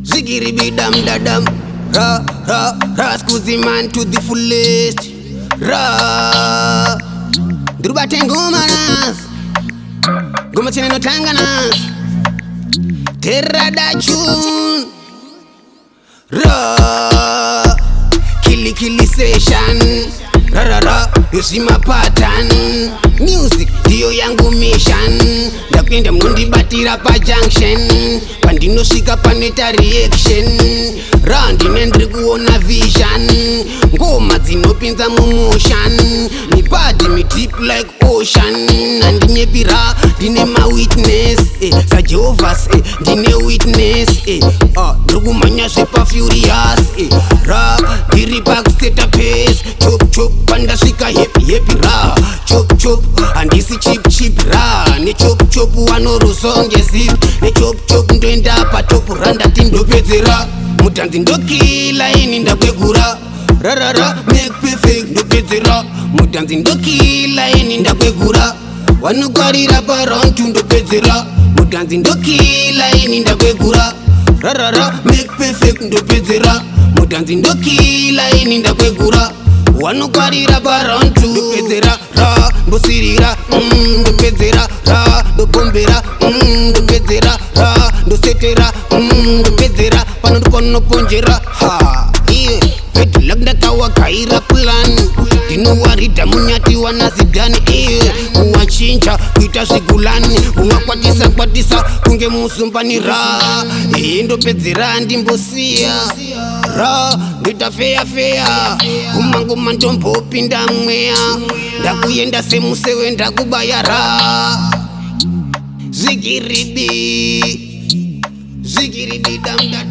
Zigiribi dam da dam. Ra squeeze man to the fullest. Ra Durubate ngomanas Goma chene no tanganas Terra da chun. Ra Kili session. Ra you see my pattern. Music dio yangu mission. Ndakwenda mundibatira pa junction. Pandino shika paneta reaction. Ndine ndiri kuona vision. Ngoma dzinopinza mumotion. Mi body mi deep like ocean. Andinyepira ndine ma witness. Sa Jehovah's ndine witness. Ndiri kumanya zvepa furious. Ra ndiri backstage pace. Chop pandasvika happy ra. Chop handisi chip ra. Ne chop wanorusonge zip. Ne chop ndoenda patop randati ndopedzera. Mutanzi ndokila ini ndakwegura. Ra make perfect ndopedzera. Mutanzi ndokila ini ndakwegura. Wanogwarira parantu ndopedzera. Mutanzi ndokila ini ndakwegura. Ra make perfect ndopedzera. Mutanzi ndokila ini ndakwegura. Wanogwarira parantu ndopedzera. Ra mbosirira ndopedzera. Ra ndobombera ndopedzera. Ra ndosetera ndopedzera. Pano ndiponoponjera ndakawakaira plan. Ndinowarida munyati wanazidhani kuwachinja kuita zvigulani. Kumakwatisa kunge musumbanira. Ndopedzera ndimbosiya. Ra ndoita feya kumangoma ndombopinda mweya. Ndakuyenda semusewe ndakubaya. Ra Zigiribi dam da